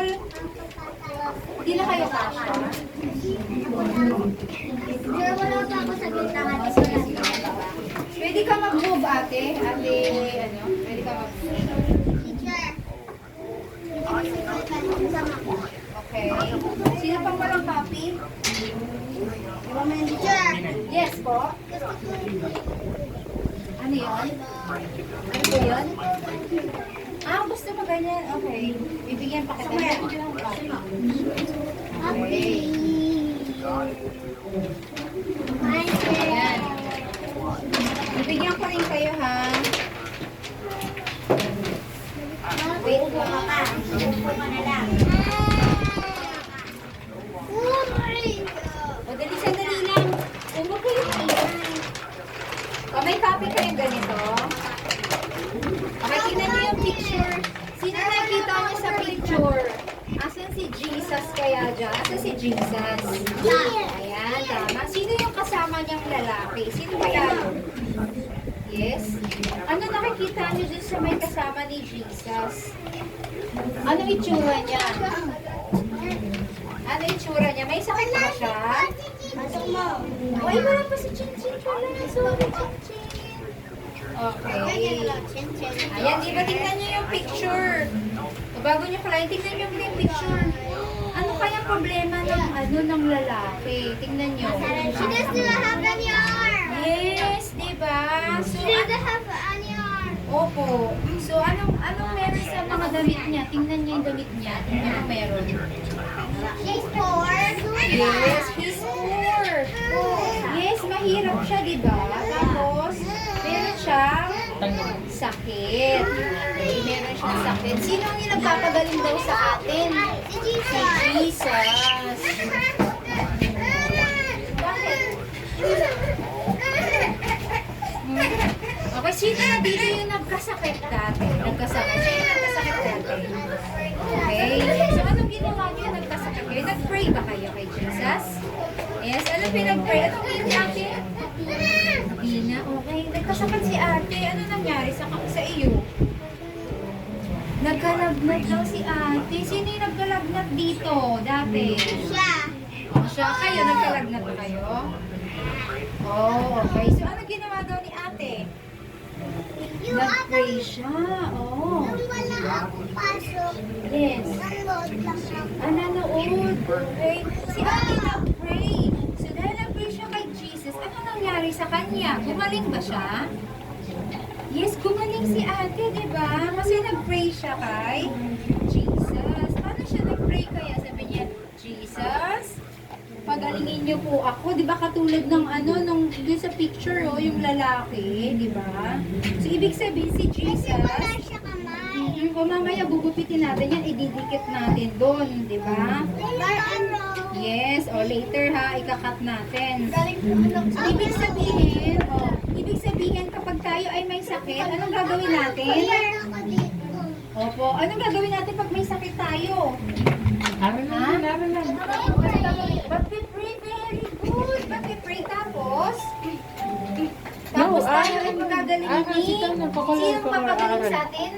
table. Hindi na kayo kasha. Sir, wala pa ako sa gintangan. Pwede ka mag-move, ate. Ate, ano? Pwede ka mag-move. Teacher. Okay. Sino pang walang copy? Teacher. Yes po. Ano yun? Ano po yun? Ah, gusto mo ganyan? Okay. Bibigyan pa kita. Okay. Ayan. Bibigyan ko rin kayo, ha? Wait lang. O, dali-sandali lang. Huwag kayo maingay. O, may copy kayong ganito. Okay, tingnan niyo yung picture. Sino nakikita niyo sa picture? Asan si Jesus kaya dyan? Asan si Jesus? Ayan, tama. Sino yung kasama niyang lalaki? Sino kaya? Yes? Ano nakikita niyo dun sa may kasama ni Jesus? Anong itsura niya? Ano itsura niya? May sakit ba siya? Ay, wala pa si Chin Chin pala. Sorry, Chin Chin. Okay. Ayan, di ba tingnan niyo yung picture? O, bago niyo pala, tingnan niyo yung picture. Ano kaya problema ng lalaki? Tingnan niyo. She doesn't have any arm. Yes, di ba? So, She doesn't have any arm. opo. So, anong meron sa mga damit niya? Tingnan niya yung damit niya. Anong meron? She's poor. Yes, he's poor. Yes, mahirap siya, di ba? Tapos, meron siyang sakit. Okay, meron siyang sakit. Sino ang nagpapagaling daw sa atin? Si Si Jesus. Jesus. Bakit? Okay, sino na dito yung nagkasakit dati? Nagkasakit. Sino yung nagkasakit dati? Okay. So, anong ginawa niyo yung nagkasakit kayo? Nag-pray ba kayo kay Jesus? Yes, ano pinag-pray? Anong hindi ate? Hindi na. Okay. Nagkasakit si ate. Ano nangyari sa iyo? Nagkalagnat daw si ate. Sino yung nagkalagnat dito dati? Siya. O, siya. Kayo, nagkalagnat ba kayo? Oh, okay. So, ano ginawa daw ni ate? Yung Nag-pray siya. Oh. nung wala akong pasok, Yes. nanood lang ako. Nanood. Okay. Si ate nag-pray. So, dahil nag-pray siya kay Jesus, ano nangyari sa kanya? Gumaling ba siya? Yes, gumaling si ate, di ba? Kasi nag-pray siya kay Jesus. Paano siya nag-pray kaya? Sabi niya, Jesus, pagalingin niyo po ako. Di ba katulad ng nung dun sa picture, yung lalaki, di ba? So, ibig sabihin si Jesus, Wala siya kamay. o mamaya gugupitin natin yan, ididikit natin doon, di ba? Yes, o later ha, ikakat natin. So, ibig sabihin kapag tayo ay may sakit, anong gagawin natin? Opo, anong gagawin natin pag may sakit tayo? But we pray very good. But we pray tapos tayo ay magagalingin. Sino papagaling sa atin?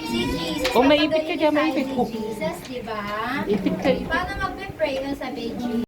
Si Jesus. Kung maipit ka dyan, Papagaling maipit tayo ko. ni Jesus, di ba? Ipit ka, ipit. Paano mag-pray? Ang sabi, Jesus.